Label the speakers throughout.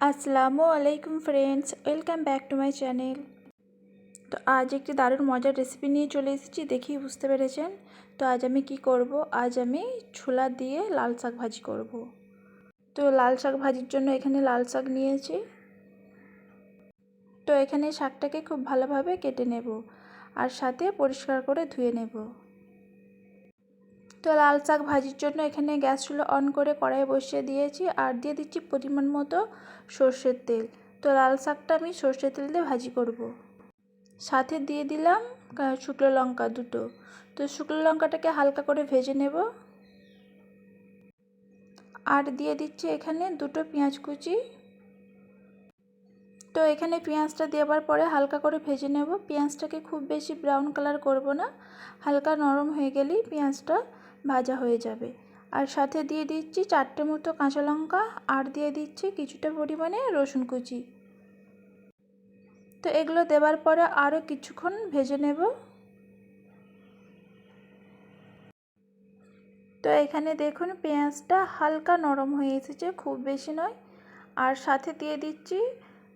Speaker 1: আসসালামু আলাইকুম friends, welcome back to my channel. তো আজ একটি দারুণ মজার রেসিপি নিয়ে চলে এসেছি, দেখেই বুঝতে পেরেছেন। তো আজ আমি কি করব, আজ আমি ছোলা দিয়ে লাল শাক ভাজি করব। তো লাল শাক ভাজির জন্য এখানে লাল শাক নিয়েছি। তো এখানে শাকটাকে খুব ভালোভাবে কেটে নেব আর সাথে পরিষ্কার করে ধুয়ে নেব। তো লাল শাক ভাজির জন্য এখানে গ্যাস চুলা অন করে কড়াই বসিয়ে দিয়েছি আর দিয়ে দিচ্ছি পরিমাণ মতো সর্ষের তেল। তো লাল শাকটা আমি সর্ষের তেল দিয়ে ভাজি করব। সাথে দিয়ে দিলাম শুকনো লঙ্কা দুটো। তো শুকনো লঙ্কাটাকে হালকা করে ভেজে নেব আর দিয়ে দিচ্ছি এখানে দুটো পেঁয়াজ কুচি। তো এখানে পেঁয়াজটা দেওয়ার পরে হালকা করে ভেজে নেব। পেঁয়াজটাকে খুব বেশি ব্রাউন কালার করব না, হালকা নরম হয়ে গেলেই পেঁয়াজটা ভাজা হয়ে যাবে। আর সাথে দিয়ে দিচ্ছি 4টে মতো কাঁচা লঙ্কা আর দিয়ে দিচ্ছি কিছুটা পরিমাণে রসুন কুচি। তো এগুলো দেওয়ার পরে আরও কিছুক্ষণ ভেজে নেব। তো এখানে দেখুন পেঁয়াজটা হালকা নরম হয়ে এসেছে, খুব বেশি নয়। আর সাথে দিয়ে দিচ্ছি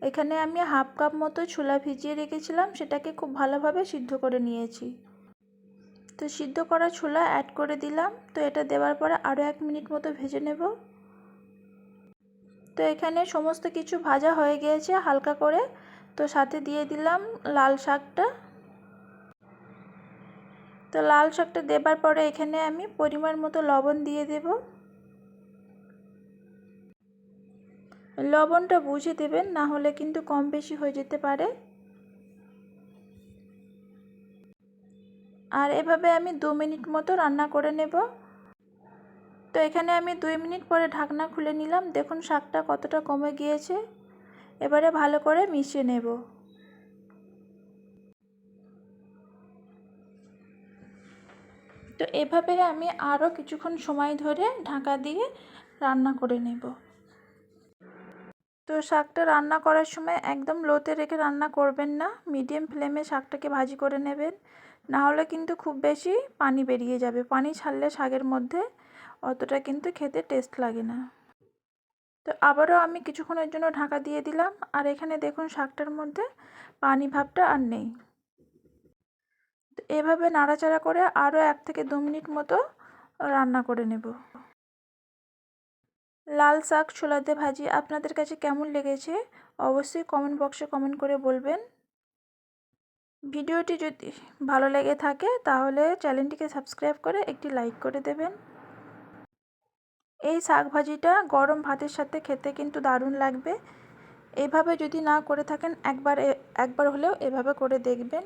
Speaker 1: এখানে আমি হাফ কাপ মতো ছোলা ভিজিয়ে রেখেছিলাম, সেটাকে খুব ভালোভাবে সিদ্ধ করে নিয়েছি। তো সিদ্ধ করা ছোলা অ্যাড করে দিলাম। তো এটা দেওয়ার পরে আরও 1 মিনিট মতো ভেজে নেব। তো এখানে সমস্ত কিছু ভাজা হয়ে গিয়েছে হালকা করে। তো সাথে দিয়ে দিলাম লাল শাকটা। তো লাল শাকটা দেবার পরে এখানে আমি পরিমাণ মতো লবণ দিয়ে দেব। লবণটা বুঝে দেবেন, না হলে কিন্তু কম বেশি হয়ে যেতে পারে। আর এভাবে আমি 2 মিনিট মতো রান্না করে নেব। তো এখানে আমি 2 মিনিট পরে ঢাকনা খুলে নিলাম, দেখুন শাকটা কতটা কমে গিয়েছে। এবারে ভালো করে মিশিয়ে নেব। তো এভাবে আমি আরও কিছুক্ষণ সময় ধরে ঢাকা দিয়ে রান্না করে নেব। তো শাকটা রান্না করার সময় একদম লোতে রেখে রান্না করবেন না, মিডিয়াম ফ্লেমে শাকটাকে ভাজি করে নেবেন, না হলে কিন্তু খুব বেশি পানি বেরিয়ে যাবে। পানি ছাড়লে শাকের মধ্যে অতটা কিন্তু খেতে টেস্ট লাগে না। তো আবারও আমি কিছুক্ষণের জন্য ঢাকা দিয়ে দিলাম আর এখানে দেখুন শাকটার মধ্যে পানি ভাবটা আর নেই। তো এভাবে নাড়াচাড়া করে আরও 1 থেকে 2 মিনিট মতো রান্না করে নেব। লাল শাক ছোলা দিয়ে ভাজি আপনাদের কাছে কেমন লেগেছে অবশ্যই কমেন্ট বক্সে কমেন্ট করে বলবেন। ভিডিওটি যদি ভালো লেগে থাকে তাহলে চ্যানেলটিকে সাবস্ক্রাইব করে একটি লাইক করে দেবেন। এই শাক ভাজিটা গরম ভাতের সাথে খেতে কিন্তু দারুণ লাগবে। এভাবে যদি না করে থাকেন একবার হলেও এভাবে করে দেখবেন।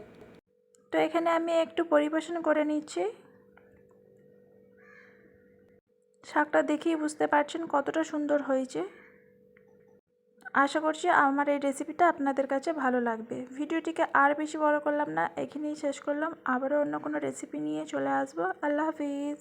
Speaker 1: তো এখানে আমি একটু পরিবেশন করে নিচ্ছি। শাকটা দেখেই বুঝতে পারছেন কতটা সুন্দর হয়েছে। আশা করছি আমার এই রেসিপিটা আপনাদের কাছে ভালো লাগবে। ভিডিওটিকে আর বেশি বড় করলাম না, এখানেই শেষ করলাম। আবারও অন্য কোনো রেসিপি নিয়ে চলে আসবো। আল্লাহ হাফিজ।